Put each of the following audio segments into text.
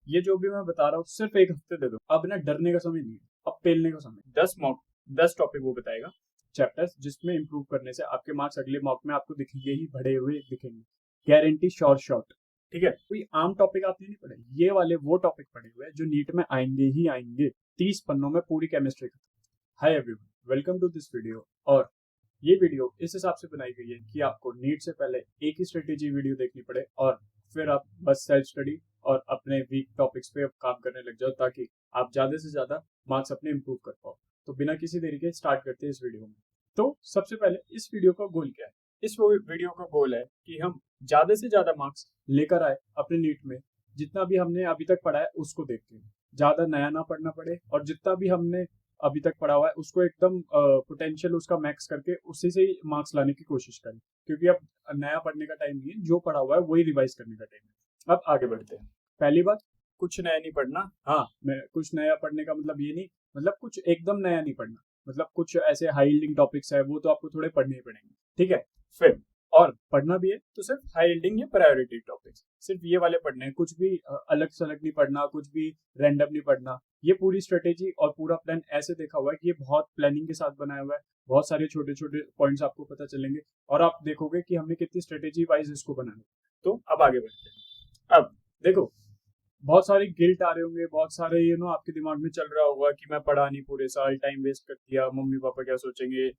ये जो भी मैं बता रहा हूँ सिर्फ एक हफ्ते दे दो। अब ना डरने का समय नहीं है, अब पेलने का समय। 10 टॉपिक वो बताएगा, चैप्टर्स, जिसमें इंप्रूव करने से आपके मार्क्स अगले मॉक में आपको दिखेंगे ही, बढ़े हुए दिखेंगे, गारंटी, शॉर्ट। ठीक है, कोई आम टॉपिक आपने नहीं पढ़े, ये वाले वो टॉपिक पढ़े हुए हैं जो नीट में आएंगे ही आएंगे। 30 पन्नों में पूरी chemistry. Hi everyone, welcome to this video. और ये वीडियो इस हिसाब से बनाई गई है कि आपको नीट से पहले एक ही स्ट्रेटेजी वीडियो देखनी पड़े और फिर आप बस सेल्फ स्टडी और अपने वीक टॉपिक्स पे काम करने लग जाओ, ताकि आप ज्यादा से ज्यादा मार्क्स अपने इंप्रूव कर पाओ। तो बिना किसी देरी के स्टार्ट करते हैं इस वीडियो में। तो सबसे पहले इस वीडियो का गोल क्या है? इस वीडियो का गोल है कि हम ज्यादा से ज्यादा मार्क्स लेकर आए अपने नीट में। जितना भी हमने अभी तक पढ़ा है उसको देख के, ज्यादा नया ना पढ़ना पड़े, और जितना भी हमने अभी तक पढ़ा हुआ है उसको एकदम पोटेंशियल उसका मैक्स करके उसी से ही मार्क्स लाने की कोशिश करें, क्योंकि अब नया पढ़ने का टाइम नहीं है, जो पढ़ा हुआ है वही रिवाइज करने का टाइम है। अब आगे बढ़ते हैं। पहली बात, कुछ नया नहीं पढ़ना। हाँ, मैं कुछ नया पढ़ने का मतलब ये नहीं, मतलब कुछ एकदम नया नहीं पढ़ना, मतलब कुछ ऐसे हाई यील्डिंग टॉपिक्स है वो तो आपको थोड़े पढ़ने ही पड़ेंगे। ठीक है, फिर और पढ़ना भी है तो सिर्फ हाई यील्डिंग या प्रायोरिटी टॉपिक्स, सिर्फ ये वाले पढ़ने हैं। कुछ भी अलग सलग नहीं पढ़ना, कुछ भी रैंडम नहीं पढ़ना। ये पूरी स्ट्रेटेजी और पूरा प्लान ऐसे देखा हुआ है कि ये बहुत प्लानिंग के साथ बनाया हुआ है। बहुत सारे छोटे छोटे पॉइंट्स आपको पता चलेंगे और आप देखोगे कि हमने कितनी स्ट्रेटेजी वाइज इसको बनाया। तो अब आगे बढ़ते हैं। अब देखो, बहुत सारे गिल्ट आ रहे होंगे, बहुत सारे आपके दिमाग में चल रहा होगा कि मैं पढ़ा नहीं पूरे साल, टाइम वेस्ट कर दिया, मम्मी पापा क्या सोचेंगे।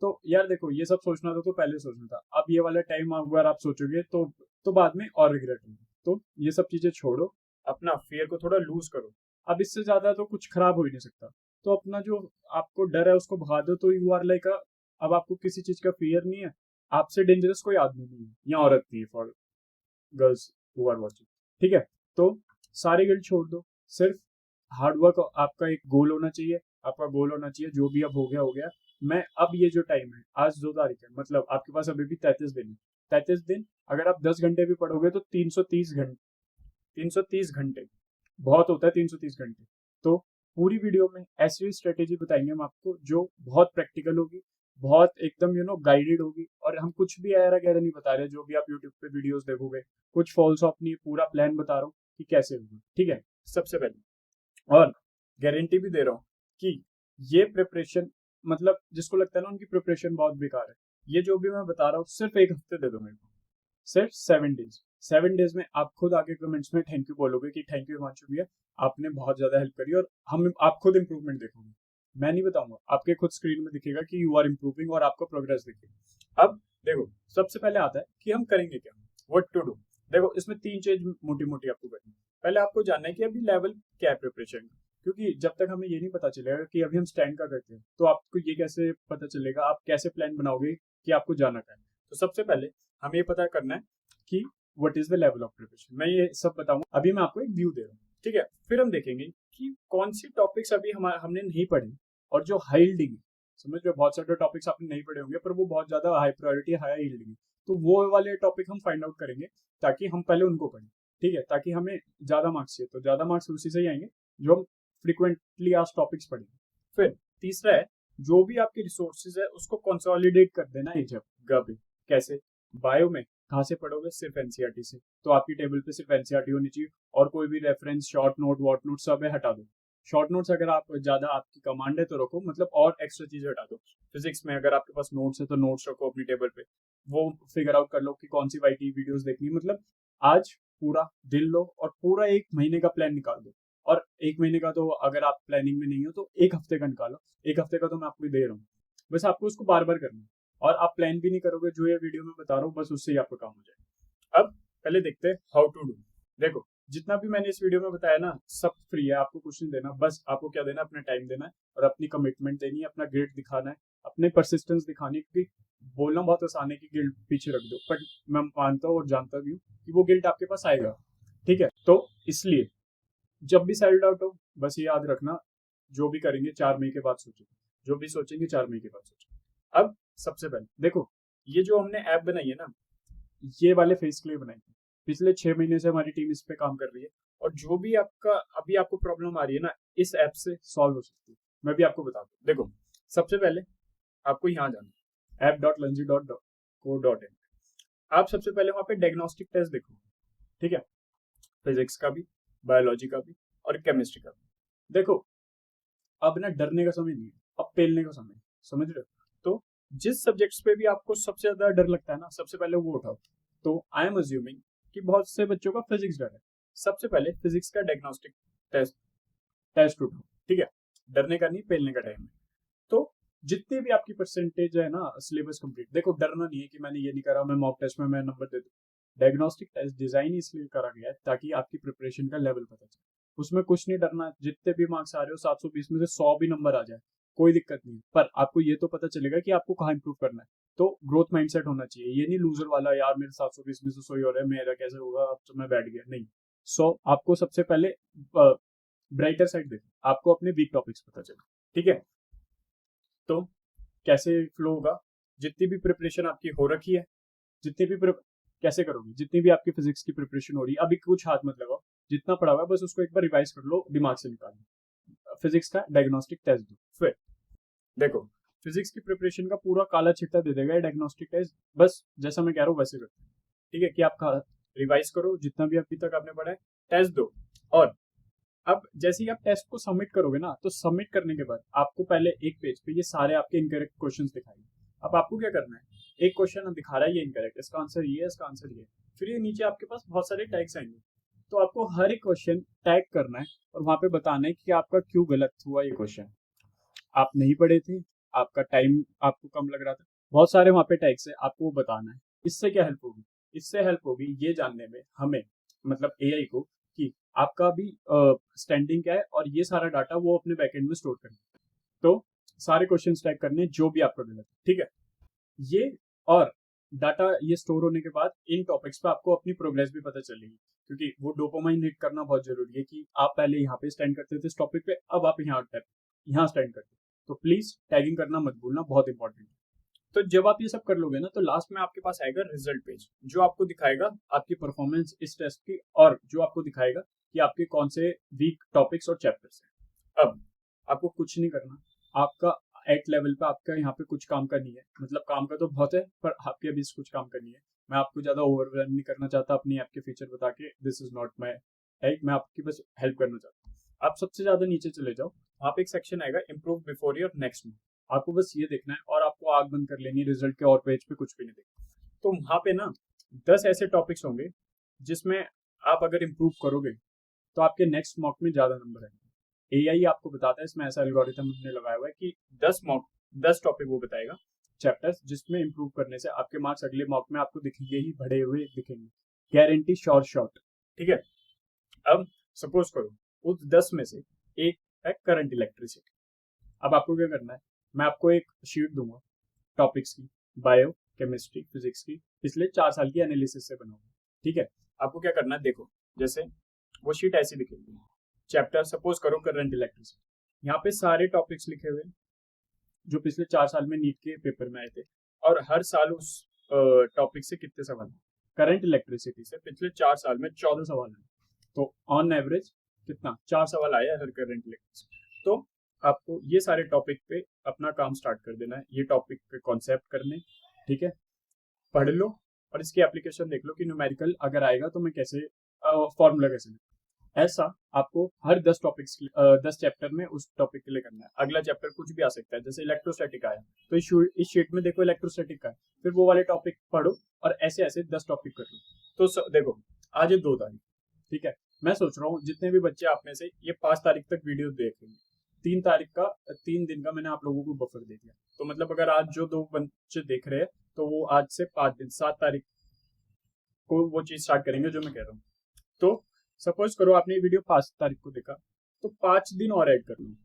तो यार देखो, ये सब सोचना था तो पहले सोचना था। अब ये वाला टाइम अगर आप सोचोगे तो बाद में और रिग्रेट होगा। तो ये सब चीजें छोड़ो, अपना फियर को थोड़ा लूज करो। अब इससे ज्यादा तो कुछ खराब हो ही नहीं सकता। तो अपना जो आपको डर है उसको भगा दो, तो यू आर लाइक अब आपको किसी चीज का फियर नहीं है। आपसे डेंजरस कोई आदमी नहीं है या औरत नहीं है, for girls who are watching. ठीक है, तो सारे गिल्ट छोड़ दो। सिर्फ हार्डवर्क आपका एक गोल होना चाहिए। आपका गोल होना चाहिए जो भी अब हो गया हो गया। मैं अब ये जो टाइम है, आज 2 तारीख है, मतलब आपके पास अभी भी 33 दिन है। 33 दिन, अगर आप 10 घंटे भी पढ़ोगे तो 330 घंटे, 330 घंटे बहुत होता है। 330 घंटे। तो पूरी वीडियो में ऐसी स्ट्रेटेजी बताएंगे हम आपको जो बहुत प्रैक्टिकल होगी, बहुत एकदम गाइडेड होगी। और हम कुछ भी ऐरा गैरा नहीं बता रहे, जो भी आप यूट्यूब पे वीडियोस देखोगे कुछ फॉल्स ऑफ नहीं, पूरा प्लान बता रहा हूँ कि कैसे होगा। ठीक है, सबसे पहले, और गारंटी भी दे रहा हूँ कि ये प्रिपरेशन, मतलब जिसको लगता है ना उनकी प्रिपरेशन बहुत बेकार है, ये जो भी मैं बता रहा हूँ सिर्फ एक हफ्ते दे दो मेरे को, सिर्फ 7 डेज। 7 डेज में आप खुद आके कमेंट्स में थैंक यू बोलोगे कि थैंक यू हिमांशु भैया, आपने बहुत ज्यादा हेल्प करी। और हम आप खुद इंप्रूवमेंट देखोगे, मैं नहीं बताऊंगा, आपके खुद स्क्रीन में दिखेगा कि यू आर इंप्रूविंग और आपको प्रोग्रेस दिखेगी। अब देखो, सबसे पहले आता है कि हम करेंगे क्या, व्हाट टू डू। देखो, इसमें 3 चीज मोटी मोटी आपको करनी है। पहले आपको जानना है कि अभी लेवल क्या है प्रिपरेशन का, क्योंकि जब तक हमें ये नहीं पता चलेगा कि अभी हम स्टैंड का करते हैं तो आपको ये कैसे पता चलेगा, आप कैसे प्लान बनाओगे कि आपको जाना क्या है। तो सबसे पहले हमें ये पता करना है कि what is the level of preparation. मैं ये सब बताऊंगा, अभी मैं आपको एक व्यू दे रहा हूँ। ठीक है, फिर हम देखेंगे कि कौन सी टॉपिक्स अभी हमने नहीं पढ़ी और जो हाई यील्डिंग है। समझ लो, बहुत सारे टॉपिक्स आपने नहीं पढ़े होंगे पर वो बहुत ज्यादा हाई प्रायोरिटी, हाई यील्डिंग है। तो वो वाले टॉपिक हम फाइंड आउट करेंगे, ताकि हम पहले उनको पढ़ें। ठीक है, ताकि हमें ज्यादा मार्क्स चाहिए तो ज्यादा मार्क्स उसी से ही आएंगे जो हम फ्रिक्वेंटली आज टॉपिक्स पढ़ेंगे। फिर तीसरा है, जो भी आपके रिसोर्सेज है उसको कंसोलिडेट कर देना एक जगह पे। कैसे? बायो में कहाँ से पढ़ोगे? सिर्फ एनसीईआरटी से। तो आपकी टेबल पे सिर्फ एनसीईआरटी होनी चाहिए, और कोई भी reference, short note, what note सब है हटा दो। शॉर्ट नोट्स अगर आप ज्यादा आपकी कमांड है तो रखो, मतलब और एक्स्ट्रा चीज हटा दो। फिजिक्स में अगर आपके पास नोट्स है तो नोट्स रखो अपनी टेबल पे, वो फिगर आउट कर लो कि कौन सी वाईटी वीडियोस देखनी है। मतलब आज पूरा दिन लो और पूरा 1 महीने का प्लान निकाल दो। और 1 महीने का तो अगर आप प्लानिंग में नहीं हो तो 1 हफ्ते का निकालो। 1 हफ्ते का तो मैं आपको दे रहा हूँ, बस आपको उसको बार बार करना है। और आप प्लान भी नहीं करोगे, जो ये वीडियो में बता रहा हूँ बस उससे ही आपका काम हो जाएगा। अब पहले देखते हैं हाउ टू डू। देखो, जितना भी मैंने इस वीडियो में बताया ना सब फ्री है, आपको कुछ नहीं देना। बस आपको क्या देना, अपना टाइम देना है और अपनी कमिटमेंट देनी है, अपना ग्रेड दिखाना है, अपने परसिस्टेंस दिखानी है। क्योंकि बोलना बहुत आसान है कि गिल्ट पीछे रख दो, पर मैं मानता हूँ और जानता भी हूँ कि वो गिल्ट आपके पास आएगा। ठीक है, तो इसलिए जब भी सेल्फ डाउट हो बस ये याद रखना, जो भी करेंगे 4 मई के बाद सोचो, जो भी सोचेंगे 4 मई के बाद सोचो। अब सबसे पहले देखो, ये जो हमने ऐप बनाई है ना, ये वाले फेस के लिए बनाई है। पिछले 6 महीने से हमारी टीम इस पे काम कर रही है, और जो भी आपका अभी आपको प्रॉब्लम आ रही है ना, इस ऐप से सॉल्व हो सकती है। मैं भी आपको बता दूं। देखो, सबसे पहले आपको यहाँ जाना, app.lanzi.co.in। आप सबसे पहले वहाँ पे डायग्नोस्टिक टेस्ट देखो। ठीक है, फिजिक्स का भी, बायोलॉजी का भी और केमिस्ट्री का भी। देखो अब ना डरने का समय नहीं है, अब पेलने का समय है, समझ रहे हो? तो जिस सब्जेक्ट्स पे भी आपको सबसे ज्यादा डर लगता है ना, सबसे पहले वो उठाओ। तो आई एम अज्यूमिंग कि बहुत से बच्चों का फिजिक्स डर है। सबसे पहले फिजिक्स का डायग्नोस्टिक टेस्ट टेस्ट उठाओ, ठीक है? डरने का नहीं, पेलने का टाइम है। तो जितनी भी आपकी परसेंटेज है ना सिलेबस कंप्लीट, देखो डरना नहीं है कि मैंने ये नहीं करा, मैं मॉक टेस्ट में मैं नंबर दे दूं। डायग्नोस्टिक टेस्ट डिजाइन इसलिए करा गया है ताकि आपकी प्रिपरेशन का लेवल पता चले। उसमें कुछ नहीं डरना, जितने भी मार्क्स आ रहे हो 720 में से 100 भी नंबर आ जाए कोई दिक्कत नहीं है, पर आपको ये तो पता चलेगा कि आपको कहाँ इंप्रूव करना है। तो ग्रोथ माइंडसेट होना चाहिए, ये नहीं लूजर वाला यार मेरे 720 में से 100 ही हो रहा है, मेरा कैसे होगा, अब तो मैं बैठ गया। नहीं, 100 आपको सबसे पहले ब्राइटर साइड देखो, आपको अपने वीक टॉपिक्स पता चले, ठीक है? तो कैसे फ्लो होगा, जितनी भी प्रिपरेशन आपकी हो रखी है, जितनी भी कैसे करोगे, जितनी भी आपकी फिजिक्स की प्रिपरेशन हो रही है, अभी कुछ हाथ मत लगाओ, जितना पढ़ा हुआ है बस उसको एक बार रिवाइज कर लो, दिमाग से निकाल लो। फिजिक्स का डायग्नोस्टिक टेस्ट दो, फिर देखो फिजिक्स की प्रिपरेशन का पूरा काला चिट्टा दे देगा डायग्नोस्टिक टेस्ट। बस जैसा मैं कह रहा हूँ वैसे करते हैं, ठीक है? कि आप रिवाइज करो जितना भी अभी तक आपने पढ़ा है, टेस्ट दो। और अब जैसे ही आप टेस्ट को सबमिट करोगे ना, तो सबमिट करने के बाद आपको पहले एक पेज पे ये सारे आपके इनकरेक्ट क्वेश्चंस दिखाएंगे। अब आपको क्या करना है, एक क्वेश्चन दिखा रहा है ये इनकरेक्ट, इसका आंसर ये है, इसका आंसर ये है। फिर ये नीचे आपके पास बहुत सारे टैग्स आएंगे, तो आपको हर एक क्वेश्चन टैग करना है और वहां पे बताना है कि आपका क्यों गलत हुआ ये क्वेश्चन। आप नहीं पढ़े थे, आपका टाइम आपको कम लग रहा था, बहुत सारे वहां पे टैग्स है, आपको वो बताना है। इससे क्या हेल्प होगी? इससे हेल्प होगी ये जानने में हमें, मतलब एआई को, कि आपका भी स्टैंडिंग क्या है, और ये सारा डाटा वो अपने बैकएंड में स्टोर करना है। तो सारे क्वेश्चन टैग करने जो भी आपका गलत है, ठीक है? ये और डाटा ये स्टोर होने के बाद इन टॉपिक्स पे आपको अपनी प्रोग्रेस भी पता चलेगी, क्योंकि वो डोपामाइन हिट करना बहुत जरूरी है कि आप पहले यहाँ पे स्टैंड करते थे इस टॉपिक पे, अब आप यहाँ स्टैंड करते। तो प्लीज टैगिंग करना मत भूलना, बहुत इंपॉर्टेंट है। तो जब आप ये सब कर लोगे ना, तो लास्ट में आपके पास आएगा रिजल्ट पेज, जो आपको दिखाएगा आपकी परफॉर्मेंस इस टेस्ट की, और जो आपको दिखाएगा कि आपके कौन से वीक टॉपिक्स और चैप्टर्स हैं। अब आपको कुछ नहीं करना, आपका एट लेवल पे आपका यहाँ पे कुछ काम करनी है, मतलब काम का तो बहुत है, पर आपके अभी कुछ काम करनी है। मैं आपको ज्यादा ओवरवेलम नहीं करना चाहता अपनी ऐप के फीचर बता के, this is not my type, मैं आपकी बस हेल्प करना चाहता हूँ। आप सबसे ज्यादा नीचे चले जाओ, वहाँ पे एक सेक्शन आएगा improve before your next month, आपको बस ये देखना है और आपको आग बंद कर लेनी है, रिजल्ट के और पेज पे कुछ भी नहीं देखना। तो वहाँ पे ना 10 ऐसे टॉपिक्स होंगे जिसमें आप अगर इम्प्रूव करोगे तो आपके नेक्स्ट मॉक में ज्यादा नंबर आएंगे। एआई आपको बताता है, इसमें ऐसा एल्गोरिथम हमने लगाया हुआ है कि 10 टॉपिक वो बताएगा, चैप्टर्स, जिसमें इंप्रूव करने से आपके मार्क्स अगले मॉक में आपको दिखेंगे ही बढ़े हुए दिखेंगे, गारंटी श्योर शॉट, ठीक है? अब सपोज करो उस 10 में से एक है करंट इलेक्ट्रिसिटी। अब आपको क्या करना है, मैं आपको एक शीट दूंगा टॉपिक्स की, बायो, केमिस्ट्री, फिजिक्स की, पिछले 4 साल की एनालिसिस से बनाऊंगा, ठीक है? आपको क्या करना है, देखो जैसे वो शीट ऐसी दिखेगी, चैप्टर सपोज करो करंट इलेक्ट्रिसिटी, यहाँ पे सारे टॉपिक्स लिखे हुए जो पिछले 4 साल में नीट के पेपर में आए थे, और हर साल उस टॉपिक से कितने सवाल। करंट इलेक्ट्रिसिटी से पिछले 4 साल में 14 सवाल आए, तो ऑन एवरेज कितना, 4 सवाल आया हर करंट इलेक्ट्रिसिटी। तो आपको ये सारे टॉपिक पे अपना काम स्टार्ट कर देना है, ये टॉपिक पे कॉन्सेप्ट करने, ठीक है? पढ़ लो और इसकी एप्लीकेशन देख लो कि न्यूमेरिकल अगर आएगा तो मैं कैसे फॉर्मूला कैसे लिखूं। ऐसा आपको हर 10 टॉपिक्स 10 चैप्टर में उस टॉपिक के लिए करना है। अगला चैप्टर कुछ भी आ सकता है, जैसे इलेक्ट्रोस्टैटिक आया तो इस शीट में देखो इलेक्ट्रोस्टैटिक का है, फिर वो वाले टॉपिक पढ़ो और ऐसे ऐसे 10 टॉपिक कर लो। तो देखो आज है 2 तारीख, ठीक है? मैं सोच रहा हूँ जितने भी बच्चे आप में से ये 5 तारीख तक वीडियो देखेंगे, 3 तारीख का 3 दिन का मैंने आप लोगों को बफर दे दिया, तो मतलब अगर आज जो 2 बच्चे देख रहे हैं तो वो आज से 5 दिन 7 तारीख को वो चीज स्टार्ट करेंगे जो मैं कह रहा हूँ। तो सपोज करो आपने ये वीडियो 5 तारीख को देखा, तो 5 दिन और ऐड कर लो,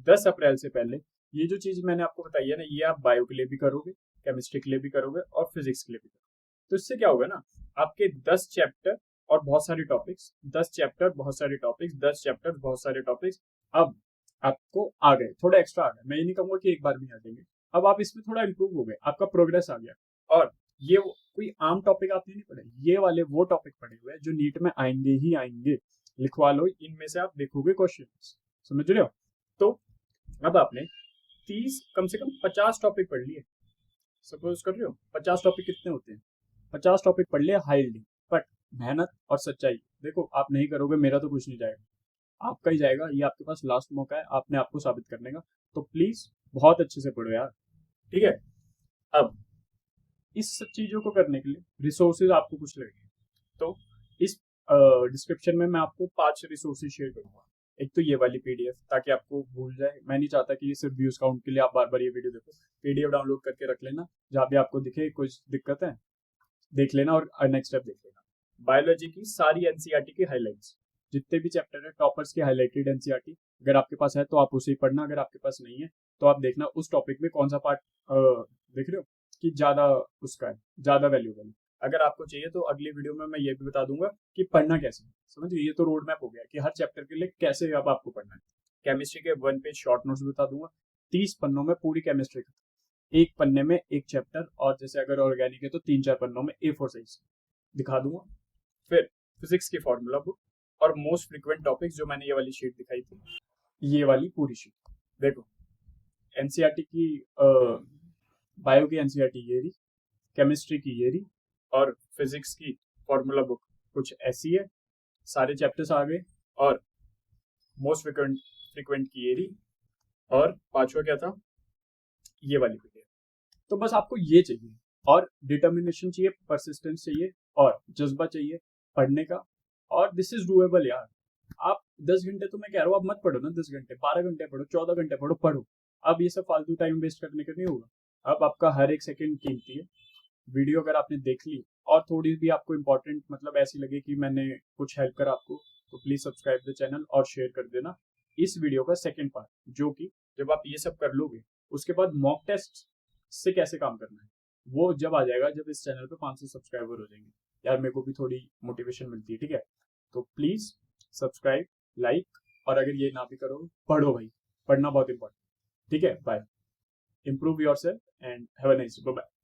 10 अप्रैल से पहले ये जो चीज मैंने आपको बताई है ना, ये आप बायो के लिए भी करोगे, केमिस्ट्री के लिए भी करोगे और फिजिक्स के लिए भी करोगे। तो इससे क्या होगा ना, आपके 10 चैप्टर और बहुत सारे टॉपिक्स, 10 चैप्टर बहुत सारे टॉपिक्स, 10 चैप्टर बहुत सारे टॉपिक्स, अब आपको आ गए, थोड़ा एक्स्ट्रा आ गया। मैं ये नहीं कहूंगा कि एक बार में आ जाएंगे, अब आप इसमें थोड़ा इंप्रूव हो गए, आपका प्रोग्रेस आ गया। और ये कोई आम टॉपिक आपने नहीं पढ़े, ये वाले वो टॉपिक पढ़े हुए हैं जो नीट में आएंगे ही आएंगे, लिखवा लो, इनमें से आप देखोगे क्वेश्चन, समझ रहे हो? तो अब आपने 30 कम से कम 50 टॉपिक पढ़ लिए, सपोज कर रहे हो 50 टॉपिक कितने होते हैं, 50 टॉपिक पढ़ लिए हाईली, बट मेहनत और सच्चाई। देखो आप नहीं करोगे, मेरा तो कुछ नहीं जाएगा, आपका ही जाएगा। ये आपके पास लास्ट मौका है अपने आप को साबित करने का। तो प्लीज बहुत अच्छे से पढ़ो यार, ठीक है। अब इस सब चीजों को करने के लिए रिसोर्सेज आपको कुछ लगेंगे। तो इस डिस्क्रिप्शन में मैं आपको 5 रिसोर्सेज शेयर करूंगा। एक तो ये वाली पीडीएफ, ताकि आपको भूल जाए। मैं नहीं चाहता कि ये सिर्फ व्यूज काउंट के लिए आप बार बार ये वीडियो देखो। पीडीएफ डाउनलोड करके रख लेना, जहाँ भी आपको दिखे कुछ दिक्कत है देख लेना और नेक्स्ट स्टेप देख लेना। बायोलॉजी की सारी एनसीईआरटी की हाइलाइट्स, जितने भी चैप्टर है टॉपर्स की हाईलाइटेड एनसीईआरटी, अगर आपके पास है तो आप उसे ही पढ़ना। अगर आपके पास नहीं है तो आप देखना उस टॉपिक में कौन सा पार्ट देख रहे हो कि ज्यादा उसका है, ज्यादा वैल्यूबल है। अगर आपको चाहिए तो अगली वीडियो में मैं ये भी बता दूंगा कि पढ़ना कैसे है। समझिए, ये तो रोड मैप हो गया कि हर चैप्टर के लिए कैसे अब आपको पढ़ना है। केमिस्ट्री के 1 पेज शॉर्ट नोट्स बता दूंगा, 30 पन्नों में पूरी केमिस्ट्री, एक पन्ने में एक चैप्टर, और जैसे अगर ऑर्गेनिक है तो 3-4 पन्नों में A4 साइज दिखा दूंगा। फिर फिजिक्स की फॉर्मूला बुक और मोस्ट फ्रिक्वेंट टॉपिक्स, जो मैंने ये वाली शीट दिखाई थी, ये वाली पूरी शीट देखो। एनसीईआरटी की बायो की एनसीईआरटी ये रही, केमिस्ट्री की ये रही, और फिजिक्स की फॉर्मूला बुक कुछ ऐसी है, सारे चैप्टर्स आ गए। और मोस्ट फ्रिक्वेंट की ये रही, और पांचवा क्या था, ये वाली पीडीएफ। तो बस आपको ये चाहिए, और डिटर्मिनेशन चाहिए, परसिस्टेंस चाहिए, और जज्बा चाहिए पढ़ने का। और दिस इज डूएबल यार। आप 10 घंटे, तो मैं कह रहा हूँ आप मत पढ़ो ना, 10 घंटे, 12 घंटे पढ़ो, 14 घंटे पढ़ो, पढ़ो। अब ये सब फालतू टाइम वेस्ट करने का नहीं होगा। अब आपका हर एक सेकंड कीमती है। वीडियो अगर आपने देख ली और थोड़ी भी आपको इंपॉर्टेंट मतलब ऐसी लगे कि मैंने कुछ हेल्प करा आपको, तो प्लीज सब्सक्राइब द चैनल और शेयर कर देना। इस वीडियो का सेकंड पार्ट, जो कि जब आप ये सब कर लोगे उसके बाद मॉक टेस्ट से कैसे काम करना है, वो जब आ जाएगा, जब इस चैनल पे 500 सब्सक्राइबर हो जाएंगे। यार मेरे को भी थोड़ी मोटिवेशन मिलती है, ठीक है। तो प्लीज सब्सक्राइब, लाइक, और अगर ये ना भी करो, पढ़ो भाई, पढ़ना बहुत इंपॉर्टेंट, ठीक है। Bye, improve yourself and have a nice day, bye bye।